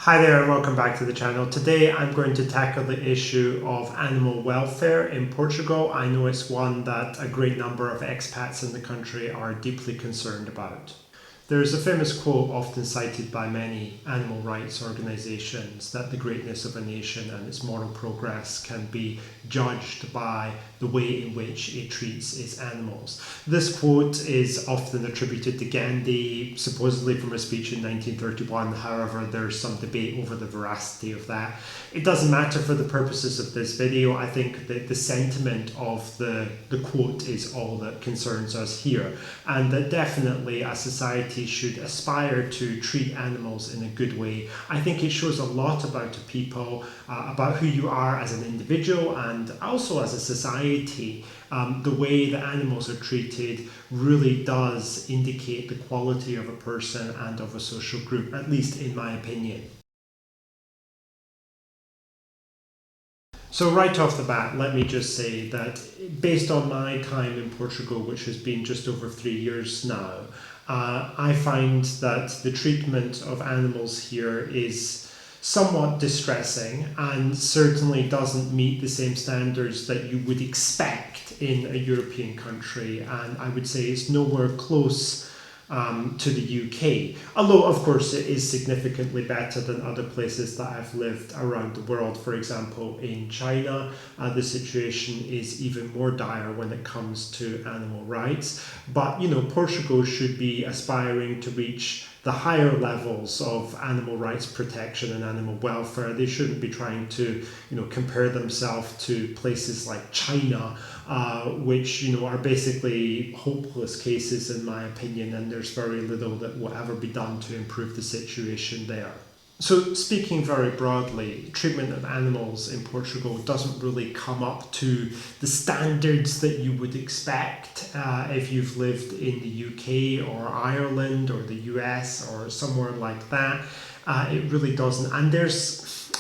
Hi there and welcome back to the channel. Today I'm going to tackle the issue of animal welfare in Portugal. I know it's one that a great number of expats in the country are deeply concerned about. There is a famous quote often cited by many animal rights organisations that the greatness of a nation and its moral progress can be judged by the way in which it treats its animals. This quote is often attributed to Gandhi, supposedly from a speech in 1931. However, there's some debate over the veracity of that. It doesn't matter for the purposes of this video. I think that the sentiment of the quote is all that concerns us here, and that definitely a society should aspire to treat animals in a good way. I think it shows a lot about a people, about who you are as an individual and also as a society. The way that animals are treated really does indicate the quality of a person and of a social group, at least in my opinion. So right off the bat, let me just say that based on my time in Portugal, which has been just over 3 years now, I find that the treatment of animals here is somewhat distressing and certainly doesn't meet the same standards that you would expect in a European country, and I would say it's nowhere close to the UK, although of course it is significantly better than other places that I've lived around the world. For example, in China, the situation is even more dire when it comes to animal rights. But you know, Portugal should be aspiring to reach the higher levels of animal rights protection and animal welfare. They shouldn't be trying to, compare themselves to places like China, which, are basically hopeless cases in my opinion, and there's very little that will ever be done to improve the situation there. So speaking very broadly, treatment of animals in Portugal doesn't really come up to the standards that you would expect if you've lived in the UK or Ireland or the US or somewhere like that. It really doesn't. And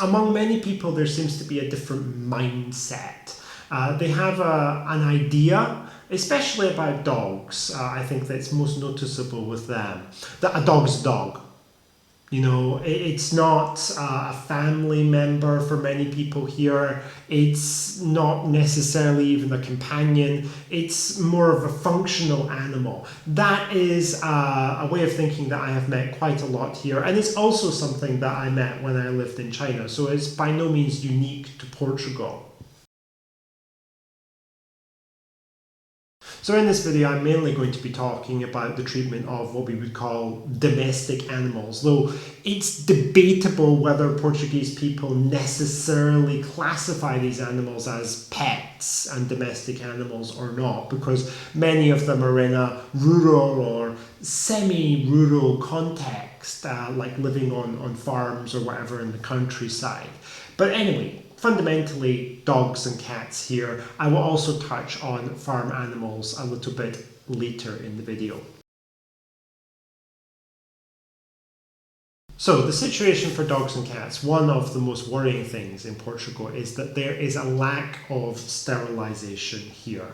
among many people, there seems to be a different mindset. They have an idea, especially about dogs. I think that's most noticeable with them, that a dog's a dog. It's not a family member for many people here. It's not necessarily even a companion. It's more of a functional animal. That is a way of thinking that I have met quite a lot here. And it's also something that I met when I lived in China. So it's by no means unique to Portugal. So in this video, I'm mainly going to be talking about the treatment of what we would call domestic animals, though it's debatable whether Portuguese people necessarily classify these animals as pets and domestic animals or not, because many of them are in a rural or semi-rural context, like living on farms or whatever in the countryside. But anyway, fundamentally dogs and cats here. I will also touch on farm animals a little bit later in the video. So the situation for dogs and cats, one of the most worrying things in Portugal is that there is a lack of sterilisation here.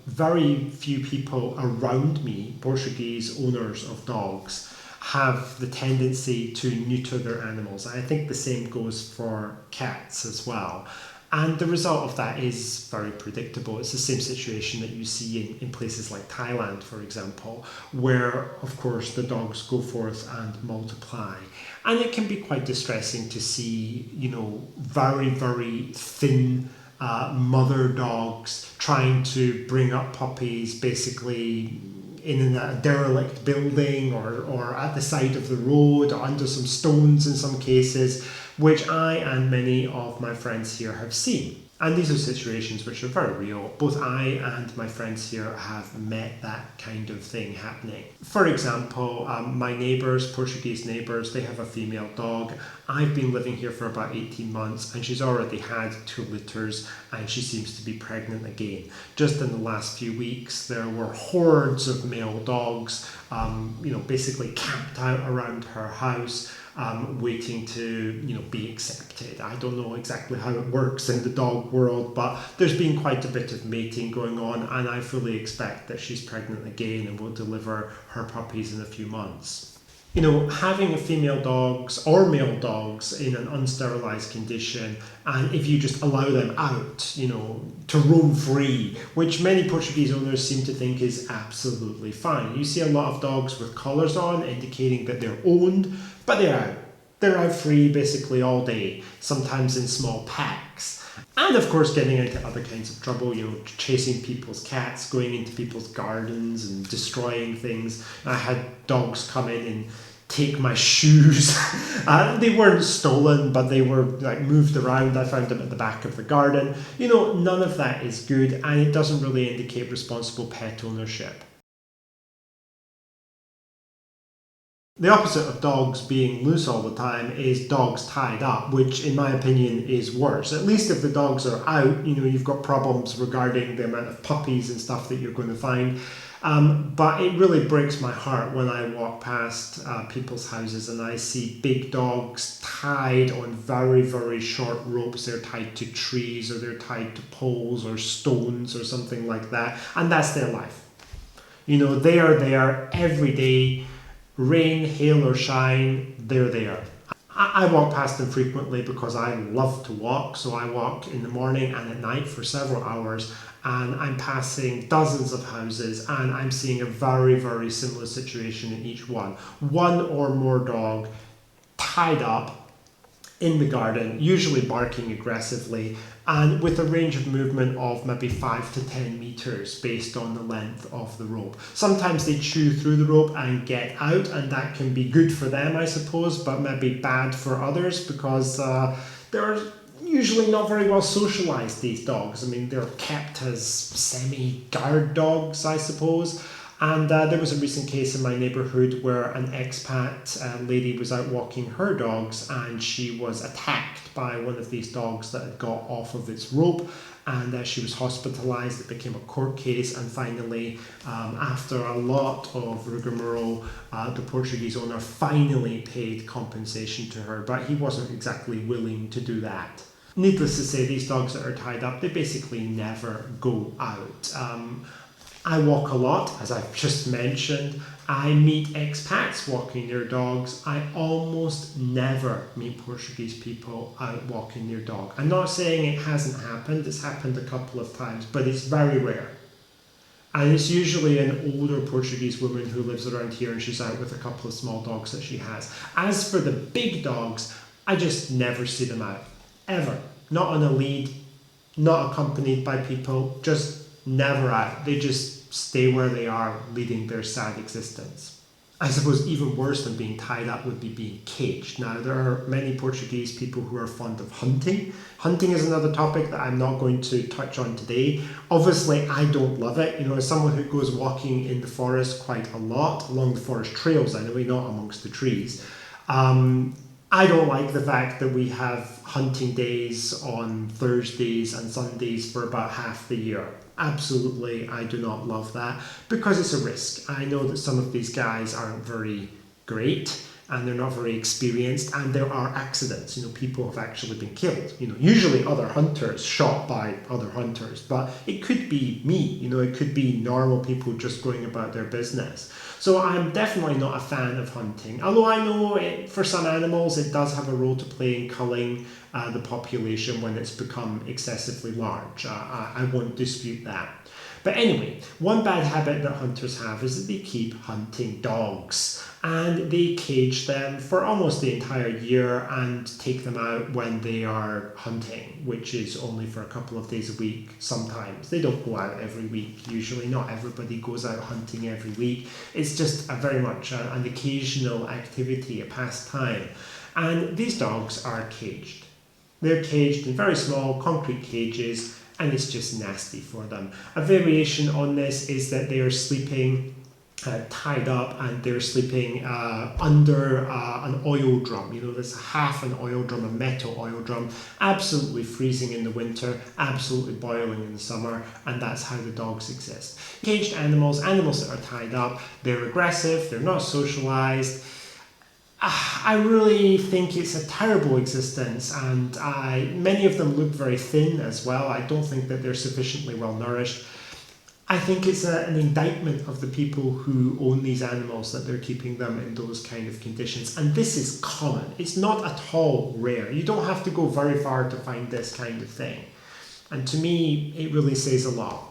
Very few people around me, Portuguese owners of dogs, have the tendency to neuter their animals. I think the same goes for cats as well. And the result of that is very predictable. It's the same situation that you see in places like Thailand, for example, where, of course, the dogs go forth and multiply. And it can be quite distressing to see, very, very thin mother dogs trying to bring up puppies basically in a derelict building or at the side of the road or under some stones in some cases, which I and many of my friends here have seen. And these are situations which are very real. Both I and my friends here have met that kind of thing happening. For example, my neighbours, Portuguese neighbours, they have a female dog. I've been living here for about 18 months and she's already had 2 litters and she seems to be pregnant again. Just in the last few weeks, there were hordes of male dogs, basically camped out around her house, waiting to be accepted. I don't know exactly how it works in the dog world, but there's been quite a bit of mating going on, and I fully expect that she's pregnant again and will deliver her puppies in a few months. You know, having female dogs or male dogs in an unsterilized condition, and if you just allow them out, you know, to roam free, which many Portuguese owners seem to think is absolutely fine. You see a lot of dogs with collars on, indicating that they're owned, but they're out. They're out free basically all day, sometimes in small packs. And of course getting into other kinds of trouble, you know, chasing people's cats, going into people's gardens and destroying things. I had dogs come in and take my shoes. They weren't stolen, but they were like moved around. I found them at the back of the garden. You know, none of that is good, and it doesn't really indicate responsible pet ownership. The opposite of dogs being loose all the time is dogs tied up, which in my opinion is worse. At least if the dogs are out, you know, you've got problems regarding the amount of puppies and stuff that you're going to find. But it really breaks my heart when I walk past people's houses and I see big dogs tied on very, very short ropes. They're tied to trees, or they're tied to poles or stones or something like that. And that's their life. You know, they are there every day. Rain, hail or shine, they're there. I walk past them frequently because I love to walk, so I walk in the morning and at night for several hours, and I'm passing dozens of houses and I'm seeing a very, very similar situation in each one. One or more dog tied up in the garden, usually barking aggressively, and with a range of movement of maybe 5 to 10 meters based on the length of the rope. Sometimes they chew through the rope and get out, and that can be good for them, I suppose, but maybe bad for others because they're usually not very well socialized, these dogs. I mean, they're kept as semi-guard dogs, I suppose. And there was a recent case in my neighbourhood where an expat lady was out walking her dogs, and she was attacked by one of these dogs that had got off of its rope, and she was hospitalised. It became a court case, and finally, after a lot of rigmarole, the Portuguese owner finally paid compensation to her, but he wasn't exactly willing to do that. Needless to say, these dogs that are tied up, they basically never go out. I walk a lot, as I've just mentioned. I meet expats walking their dogs. I almost never meet Portuguese people out walking their dog. I'm not saying it hasn't happened, it's happened a couple of times, but it's very rare. And it's usually an older Portuguese woman who lives around here and she's out with a couple of small dogs that she has. As for the big dogs, I just never see them out, ever. Not on a lead, not accompanied by people, just never out. They just stay where they are, leading their sad existence. I suppose even worse than being tied up would be being caged. Now, there are many Portuguese people who are fond of hunting. Hunting is another topic that I'm not going to touch on today. Obviously, I don't love it. You know, as someone who goes walking in the forest quite a lot, along the forest trails anyway, not amongst the trees, I don't like the fact that we have hunting days on Thursdays and Sundays for about half the year. Absolutely, I do not love that because it's a risk. I know that some of these guys aren't very great and they're not very experienced, and there are accidents. You know, people have actually been killed. You know, usually other hunters shot by other hunters, but it could be me. You know, it could be normal people just going about their business. So I'm definitely not a fan of hunting, although I know for some animals it does have a role to play in culling the population when it's become excessively large. I won't dispute that. But anyway, one bad habit that hunters have is that they keep hunting dogs, and they cage them for almost the entire year and take them out when they are hunting, which is only for a couple of days a week sometimes. They don't go out every week, usually. Not everybody goes out hunting every week. It's just very much an occasional activity, a pastime. And these dogs are caged. They're caged in very small concrete cages, and it's just nasty for them. A variation on this is that they are sleeping tied up, and they're sleeping under an oil drum. You know, there's half an oil drum, a metal oil drum, absolutely freezing in the winter, absolutely boiling in the summer, and that's how the dogs exist. Caged animals, animals that are tied up, they're aggressive, they're not socialized. I really think it's a terrible existence, and many of them look very thin as well. I don't think that they're sufficiently well nourished. I think it's an indictment of the people who own these animals that they're keeping them in those kind of conditions. And this is common. It's not at all rare. You don't have to go very far to find this kind of thing. And to me, it really says a lot.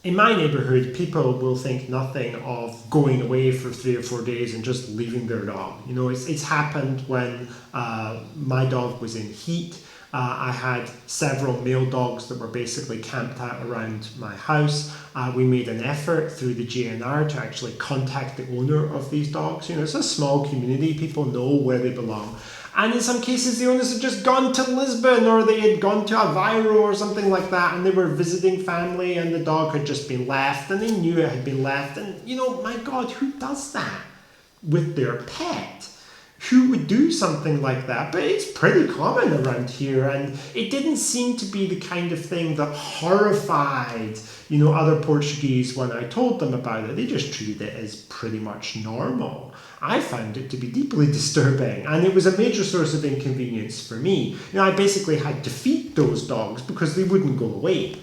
In my neighbourhood, people will think nothing of going away for 3 or 4 days and just leaving their dog. You know, it's happened when my dog was in heat. I had several male dogs that were basically camped out around my house. We made an effort through the GNR to actually contact the owner of these dogs. You know, it's a small community, people know where they belong. And in some cases, the owners had just gone to Lisbon, or they had gone to Aveiro or something like that, and they were visiting family, and the dog had just been left, and they knew it had been left. And, you know, my God, who does that with their pet? Who would do something like that? But it's pretty common around here, and it didn't seem to be the kind of thing that horrified, you know, other Portuguese when I told them about it. They just treated it as pretty much normal. I found it to be deeply disturbing, and it was a major source of inconvenience for me. You know, I basically had to feed those dogs because they wouldn't go away.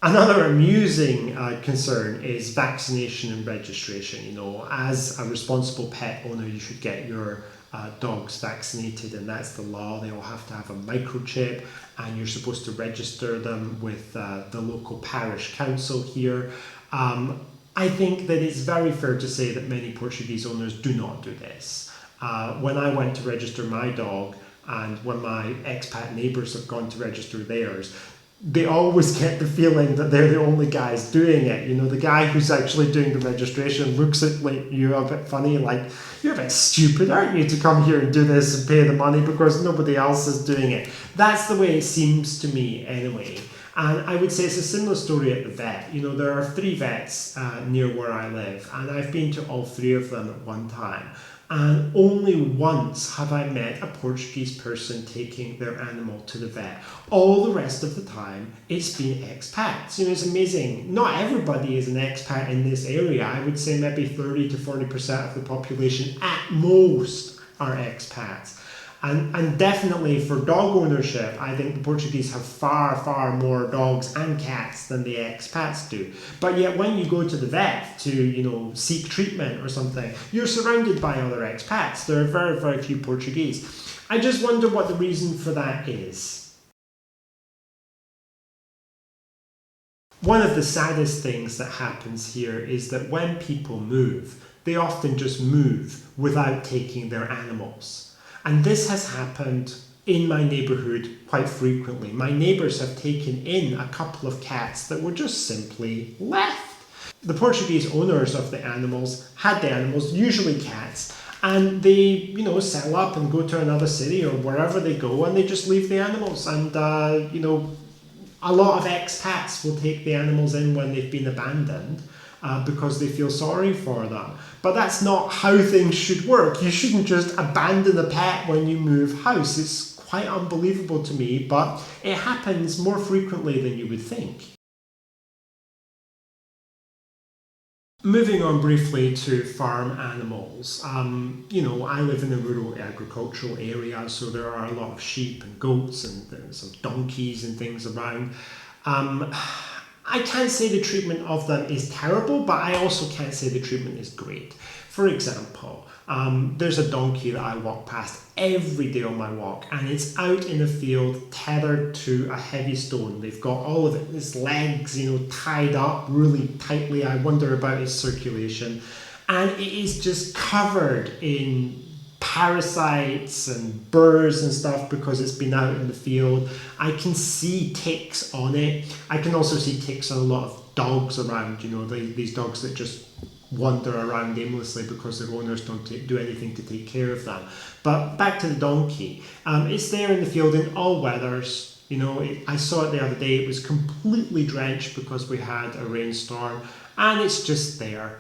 Another amusing concern is vaccination and registration. You know, as a responsible pet owner, you should get your dogs vaccinated, and that's the law. They all have to have a microchip, and you're supposed to register them with the local parish council here. I think that it's very fair to say that many Portuguese owners do not do this. When I went to register my dog, and when my expat neighbours have gone to register theirs, they always get the feeling that they're the only guys doing it. You know, the guy who's actually doing the registration looks at you a bit funny, like, you're a bit stupid, aren't you, to come here and do this and pay the money because nobody else is doing it. That's the way it seems to me anyway. And I would say it's a similar story at the vet. You know, there are 3 vets near where I live, and I've been to all 3 of them at one time. And only once have I met a Portuguese person taking their animal to the vet. All the rest of the time, it's been expats. You know, it's amazing. Not everybody is an expat in this area. I would say maybe 30 to 40% of the population at most are expats. And definitely for dog ownership, I think the Portuguese have far, far more dogs and cats than the expats do. But yet when you go to the vet to, you know, seek treatment or something, you're surrounded by other expats. There are very, very few Portuguese. I just wonder what the reason for that is. One of the saddest things that happens here is that when people move, they often just move without taking their animals. And this has happened in my neighbourhood quite frequently. My neighbours have taken in a couple of cats that were just simply left. The Portuguese owners of the animals had the animals, usually cats, and they, you know, settle up and go to another city or wherever they go, and they just leave the animals. And, you know, a lot of expats will take the animals in when they've been abandoned. Because they feel sorry for them. But that's not how things should work. You shouldn't just abandon a pet when you move house. It's quite unbelievable to me, but it happens more frequently than you would think. Moving on briefly to farm animals. You know, I live in a rural agricultural area, so there are a lot of sheep and goats and some donkeys and things around. I can't say the treatment of them is terrible, but I also can't say the treatment is great. For example, there's a donkey that I walk past every day on my walk, and it's out in the field tethered to a heavy stone. They've got all of its legs, you know, tied up really tightly. I wonder about its circulation. And it is just covered in parasites and burrs and stuff because it's been out in the field. I can see ticks on it. I can also see ticks on a lot of dogs around, you know, these dogs that just wander around aimlessly because their owners don't do anything to take care of them. But back to the donkey. It's there in the field in all weathers. You know, I saw it the other day. It was completely drenched because we had a rainstorm, and it's just there.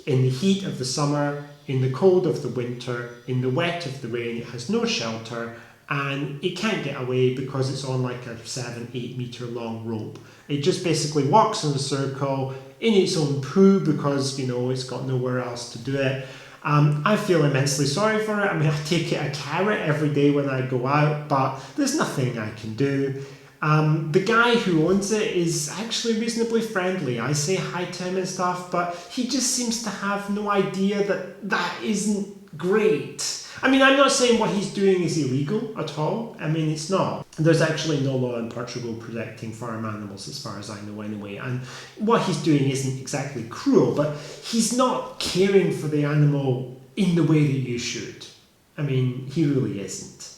In the heat of the summer, in the cold of the winter, in the wet of the rain, it has no shelter, and it can't get away because it's on like a 7-8 meter long rope. It just basically walks in a circle in its own poo because, you know, it's got nowhere else to do it. I feel immensely sorry for it. I mean, I take it a carrot every day when I go out, but there's nothing I can do. The guy who owns it is actually reasonably friendly. I say hi to him and stuff, but he just seems to have no idea that that isn't great. I mean, I'm not saying what he's doing is illegal at all. I mean, it's not. There's actually no law in Portugal protecting farm animals as far as I know anyway. And what he's doing isn't exactly cruel, but he's not caring for the animal in the way that you should. I mean, he really isn't.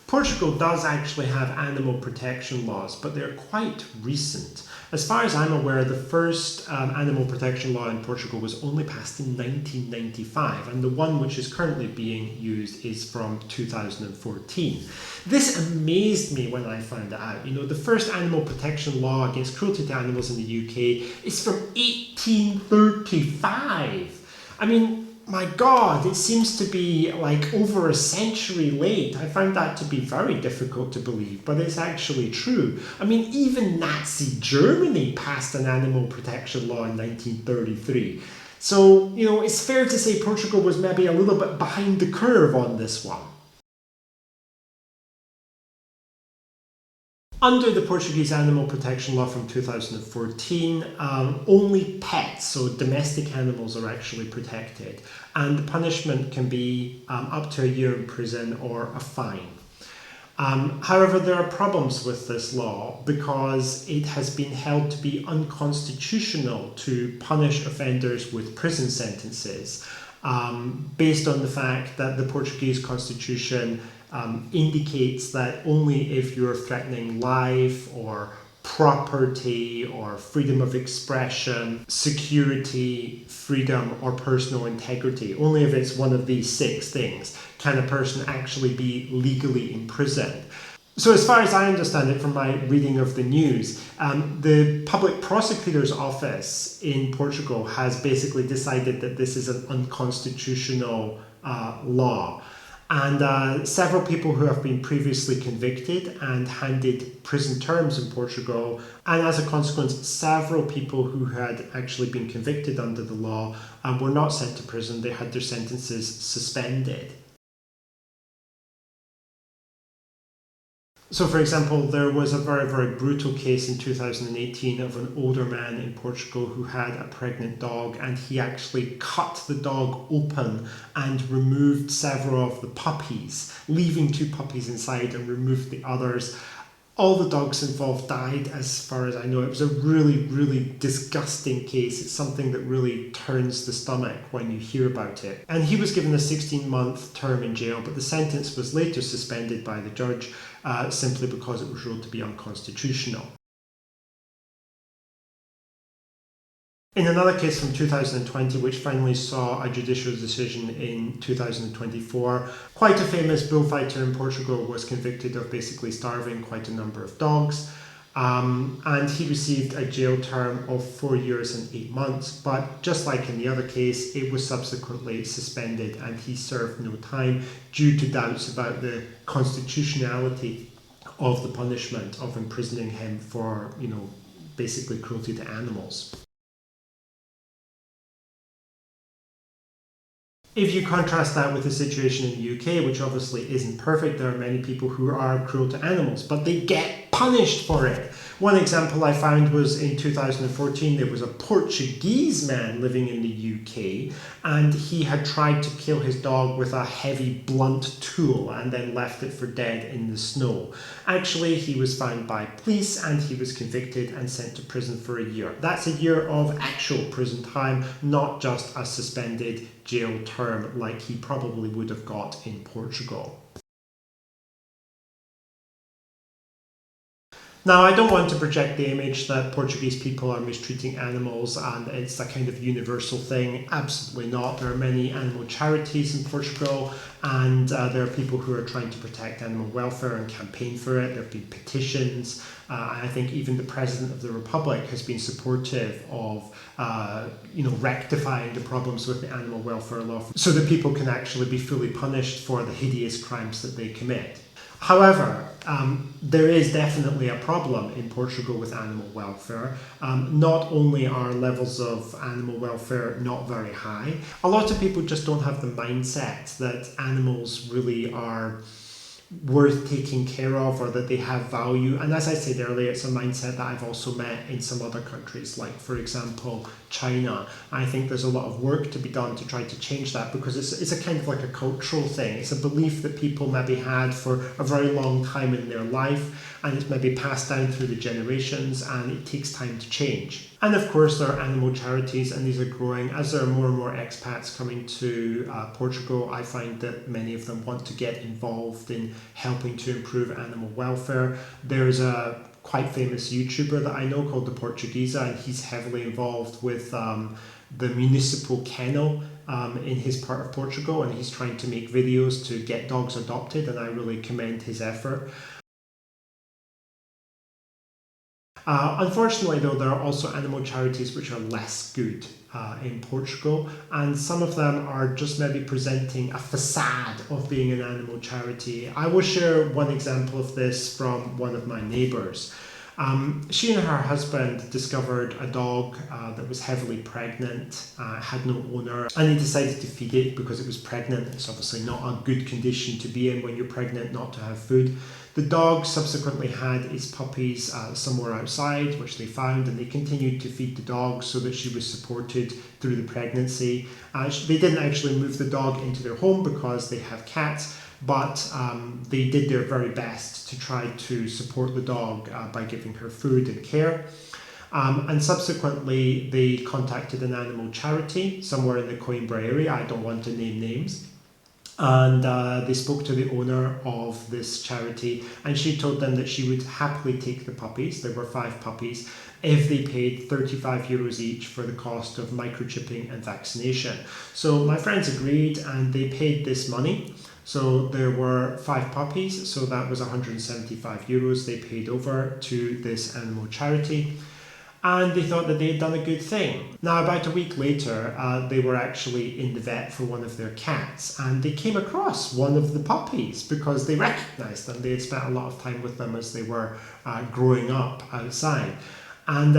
Portugal does actually have animal protection laws, but they're quite recent. As far as I'm aware, the first animal protection law in Portugal was only passed in 1995, and the one which is currently being used is from 2014. This amazed me when I found it out. You know, the first animal protection law against cruelty to animals in the UK is from 1835. I mean, my God, it seems to be like over a century late. I found that to be very difficult to believe, but it's actually true. I mean, even Nazi Germany passed an animal protection law in 1933. So, you know, it's fair to say Portugal was maybe a little bit behind the curve on this one. Under the Portuguese Animal Protection Law from 2014, only pets, so domestic animals, are actually protected, and the punishment can be up to a year in prison or a fine. However, there are problems with this law because it has been held to be unconstitutional to punish offenders with prison sentences, based on the fact that the Portuguese constitution indicates that only if you're threatening life or property or freedom of expression, security, freedom, or personal integrity, only if it's one of these 6 things can a person actually be legally imprisoned. So as far as I understand it from my reading of the news, the public prosecutor's office in Portugal has basically decided that this is an unconstitutional law. And several people who have been previously convicted and handed prison terms in Portugal, and as a consequence, several people who had actually been convicted under the law were not sent to prison. They had their sentences suspended. So, for example, there was a very, very brutal case in 2018 of an older man in Portugal who had a pregnant dog, and he actually cut the dog open and removed several of the puppies, leaving 2 puppies inside, and removed the others. All the dogs involved died, as far as I know. It was a really, really disgusting case. It's something that really turns the stomach when you hear about it. And he was given a 16-month term in jail, but the sentence was later suspended by the judge simply because it was ruled to be unconstitutional. In another case from 2020, which finally saw a judicial decision in 2024, quite a famous bullfighter in Portugal was convicted of basically starving quite a number of dogs, and he received a jail term of 4 years and 8 months, but just like in the other case, it was subsequently suspended and he served no time due to doubts about the constitutionality of the punishment of imprisoning him for, you know, basically cruelty to animals. If you contrast that with the situation in the UK, which obviously isn't perfect, there are many people who are cruel to animals, but they get punished for it. One example I found was in 2014, there was a Portuguese man living in the UK, and he had tried to kill his dog with a heavy blunt tool and then left it for dead in the snow. Actually, he was found by police and he was convicted and sent to prison for a year. That's a year of actual prison time, not just a suspended jail term like he probably would have got in Portugal. Now, I don't want to project the image that Portuguese people are mistreating animals and it's a kind of universal thing. Absolutely not. There are many animal charities in Portugal, and there are people who are trying to protect animal welfare and campaign for it. There have been petitions. I think even the President of the Republic has been supportive of rectifying the problems with the animal welfare law so that people can actually be fully punished for the hideous crimes that they commit. However, there is definitely a problem in Portugal with animal welfare. Not only are levels of animal welfare not very high, a lot of people just don't have the mindset that animals really are worth taking care of or that they have value. And as I said earlier, it's a mindset that I've also met in some other countries, like for example China. I think there's a lot of work to be done to try to change that, because it's a kind of like a cultural thing. It's a belief that people maybe had for a very long time in their life, and it's maybe passed down through the generations, and it takes time to change. And of course there are animal charities, and these are growing. As there are more and more expats coming to Portugal, I find that many of them want to get involved in helping to improve animal welfare. There's a quite famous YouTuber that I know called the Portuguese, and he's heavily involved with the municipal kennel in his part of Portugal, and he's trying to make videos to get dogs adopted, and I really commend his effort. Unfortunately though, there are also animal charities which are less good in Portugal, and some of them are just maybe presenting a facade of being an animal charity. I will share one example of this from one of my neighbours. She and her husband discovered a dog that was heavily pregnant, had no owner, and they decided to feed it because it was pregnant. It's obviously not a good condition to be in when you're pregnant, not to have food. The dog subsequently had its puppies somewhere outside, which they found, and they continued to feed the dog so that she was supported through the pregnancy. They didn't actually move the dog into their home because they have cats, but they did their very best to try to support the dog by giving her food and care. And subsequently they contacted an animal charity somewhere in the Coimbra area. I don't want to name names. And they spoke to the owner of this charity, and she told them that she would happily take the puppies. There were 5 puppies if they paid €35 each for the cost of microchipping and vaccination. So my friends agreed, and they paid this money. So there were 5 puppies, so that was €175 they paid over to this animal charity. And they thought that they had done a good thing. Now, about a week later, they were actually in the vet for one of their cats, and they came across one of the puppies because they recognised them. They had spent a lot of time with them as they were growing up outside. And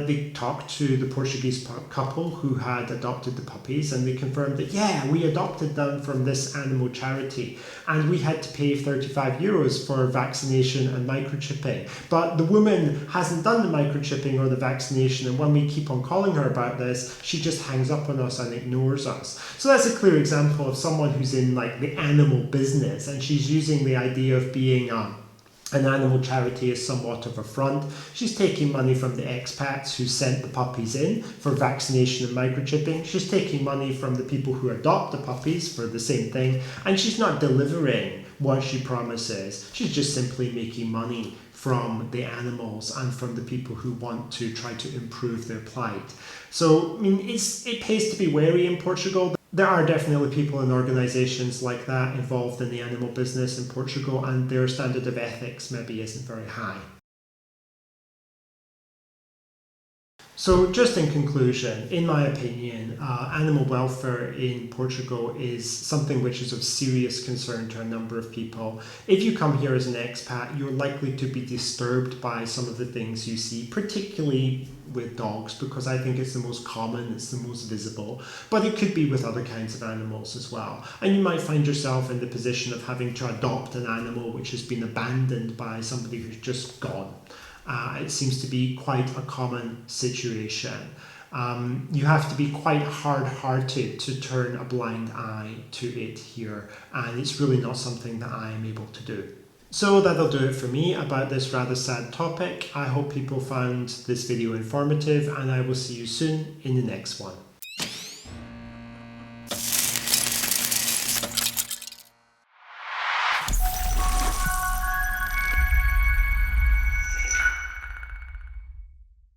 they talked to the Portuguese couple who had adopted the puppies, and they confirmed that, yeah, we adopted them from this animal charity, and we had to pay €35 for vaccination and microchipping. But the woman hasn't done the microchipping or the vaccination, and when we keep on calling her about this, she just hangs up on us and ignores us. So that's a clear example of someone who's in like the animal business, and she's using the idea of being an animal charity is somewhat of a front. She's taking money from the expats who sent the puppies in for vaccination and microchipping. She's taking money from the people who adopt the puppies for the same thing, and she's not delivering what she promises. She's just simply making money from the animals and from the people who want to try to improve their plight. So, I mean, it pays to be wary in Portugal. There are definitely people and organisations like that involved in the animal business in Portugal, and their standard of ethics maybe isn't very high. So just in conclusion, in my opinion, animal welfare in Portugal is something which is of serious concern to a number of people. If you come here as an expat, you're likely to be disturbed by some of the things you see, particularly with dogs, because I think it's the most common, it's the most visible, but it could be with other kinds of animals as well. And you might find yourself in the position of having to adopt an animal which has been abandoned by somebody who's just gone. It seems to be quite a common situation. You have to be quite hard-hearted to turn a blind eye to it here, and it's really not something that I am able to do. So that'll do it for me about this rather sad topic. I hope people found this video informative, and I will see you soon in the next one.